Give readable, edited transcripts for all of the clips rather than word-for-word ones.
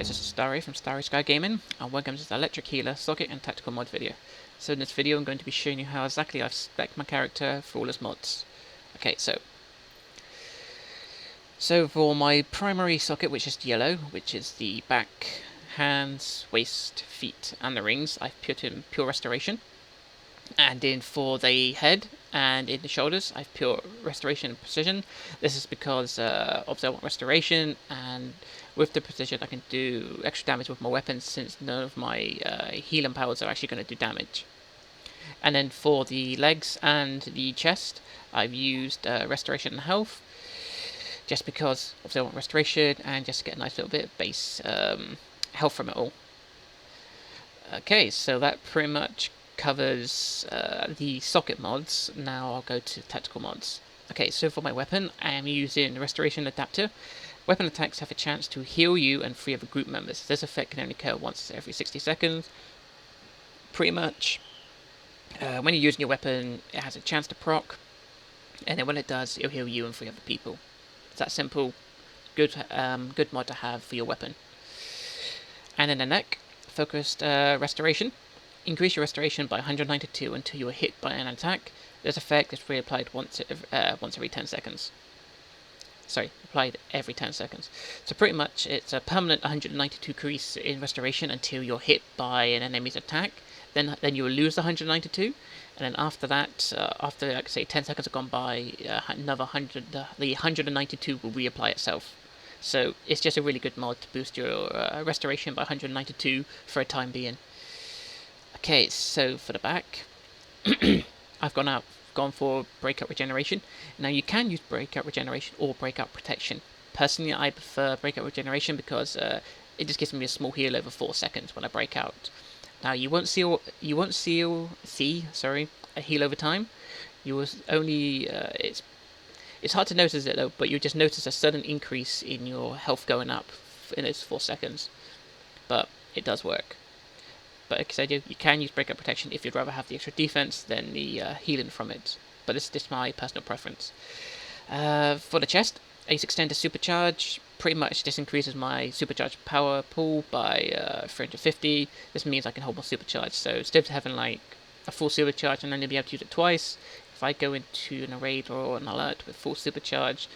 guys, this is Starry from StarrySky Gaming, and welcome to the Electric Healer socket and tactical mod video. So in this video I'm going to be showing you how exactly I've spec'd my character for all his mods. Okay, so for my primary socket, which is yellow, which is the back, hands, waist, feet, and the rings, I've put in pure restoration. And then for the head and in the shoulders, I've pure restoration and precision. This is because obviously I want restoration, and with the precision I can do extra damage with my weapons since none of my healing powers are actually going to do damage. And then for the legs and the chest, I've used restoration and health, just because obviously I want restoration and just to get a nice little bit of base health from it all. Okay, so that pretty much covers the socket mods. Now I'll go to tactical mods. Okay, so for my weapon, I am using Restoration Adapter. Weapon attacks have a chance to heal you and 3 other group members. This effect can only occur once every 60 seconds. Pretty much, when you're using your weapon, it has a chance to proc, and then when it does, it'll heal you and 3 other people. It's that simple. Good mod to have for your weapon. And in the neck, focused restoration. Increase your restoration by 192 until you are hit by an attack. This effect is reapplied once every 10 seconds. Sorry, applied every 10 seconds. So pretty much it's a permanent 192 increase in restoration until you're hit by an enemy's attack. Then you will lose the 192, and then after that, after like say 10 seconds have gone by, another 100, the 192 will reapply itself. So it's just a really good mod to boost your restoration by 192 for a time being. Okay, so for the back, I've gone for Breakout Regeneration. Now you can use Breakout Regeneration or Breakout Protection. Personally, I prefer Breakout Regeneration because it just gives me a small heal over 4 seconds when I break out. Now you won't see a heal over time. You will only it's hard to notice it though, but you'll just notice a sudden increase in your health going up in those 4 seconds. But it does work. But like I said, you can use Breakout Protection if you'd rather have the extra defense than the healing from it. But this is just my personal preference. For the chest, I use Extended Supercharge. Pretty much just increases my supercharge power pool by 350. This means I can hold my supercharge. So instead of having like a full supercharge and only be able to use it twice, if I go into an raid or an alert with full supercharge,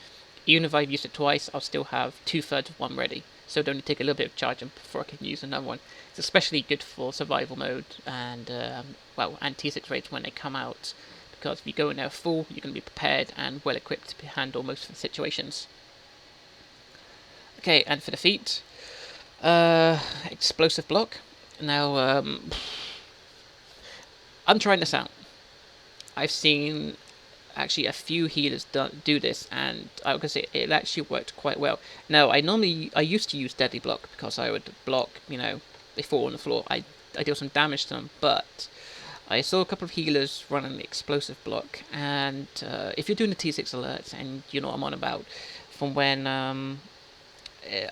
even if I've used it twice, I'll still have 2/3 of one ready. So it'd only take a little bit of charging before I can use another one. It's especially good for survival mode and and T6 raids when they come out, because if you go in there full, you're going to be prepared and well equipped to handle most of the situations. Okay, and for the feet, explosive block. Now, I'm trying this out. I've seen actually a few healers do this, and I can say it actually worked quite well. Now, I used to use Deadly Block because I would block, they fall on the floor. I deal some damage to them, but I saw a couple of healers running the explosive block, and if you're doing the T6 alerts, and you know what I'm on about, from when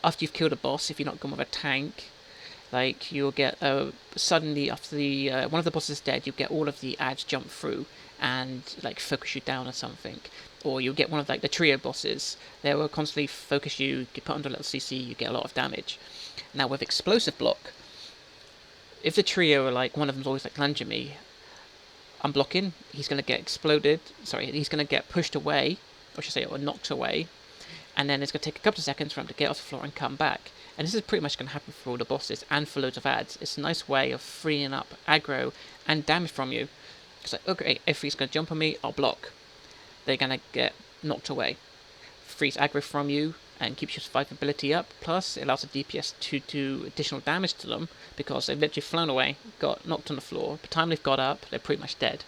after you've killed a boss, if you're not going with a tank, like you'll get suddenly after the one of the bosses is dead, you'll get all of the ads jump through and like focus you down or something, or you'll get one of like the trio bosses. They will constantly focus you. You put under a little CC, you get a lot of damage. Now with explosive block, if the trio are like one of them's always like lunging me, I'm blocking. He's gonna get exploded. Sorry, he's gonna get pushed away, or should I say, or knocked away. And then it's going to take a couple of seconds for him to get off the floor and come back. And this is pretty much going to happen for all the bosses and for loads of ads. It's a nice way of freeing up aggro and damage from you. It's like, okay, if he's going to jump on me, I'll block. They're going to get knocked away. Frees aggro from you and keeps your survivability up. Plus, it allows the DPS to do additional damage to them because they've literally flown away, got knocked on the floor. By the time they've got up, they're pretty much dead.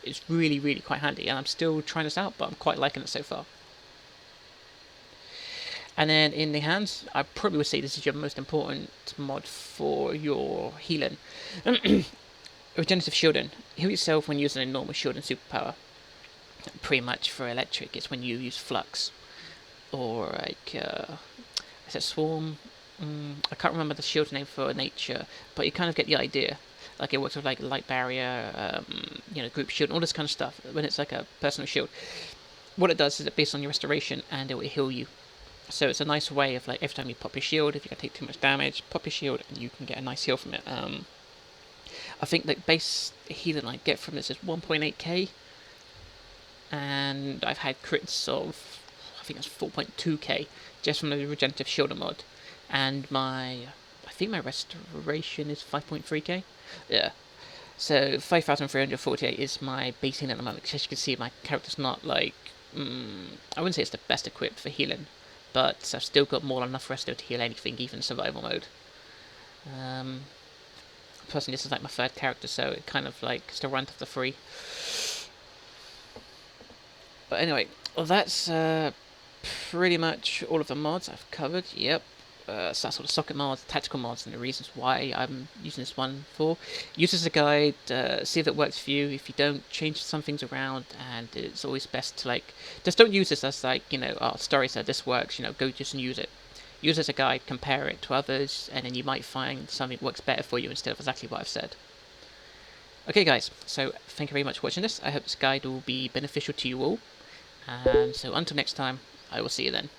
It's really, really quite handy. And I'm still trying this out, but I'm quite liking it so far. And then in the hands, I probably would say this is your most important mod for your healing. Regenerative shielding. Heal yourself when using a normal shielding superpower. Pretty much for electric, it's when you use flux. Or like, is it swarm? I can't remember the shield name for nature, but you kind of get the idea. Like it works with like light barrier, group shield, and all this kind of stuff. When it's like a personal shield. What it does is it based on your restoration, and it will heal you. So it's a nice way of like every time you pop your shield, if you can take too much damage, pop your shield and you can get a nice heal from it. I think the base healing I get from this is 1.8k, and I've had crits of, I think it's 4.2k just from the regenerative shielder mod, and I think my restoration is 5.3k. Yeah. So 5,348 is my base healing at the moment. Because as you can see, my character's not like, I wouldn't say it's the best equipped for healing, but I've still got more than enough resto to heal anything, even survival mode. Personally, this is like my third character, so it kind of like still runs off the free. But anyway, well, that's pretty much all of the mods I've covered. Yep. So that's all the socket mods, tactical mods, and the reasons why I'm using this one for. Use as a guide, see if it works for you. If you don't, change some things around, and it's always best to like, just don't use this as like, oh, Starry said this works, go just and use it. Use it as a guide, compare it to others, and then you might find something that works better for you instead of exactly what I've said. Okay guys, so thank you very much for watching this. I hope this guide will be beneficial to you all. And so until next time, I will see you then.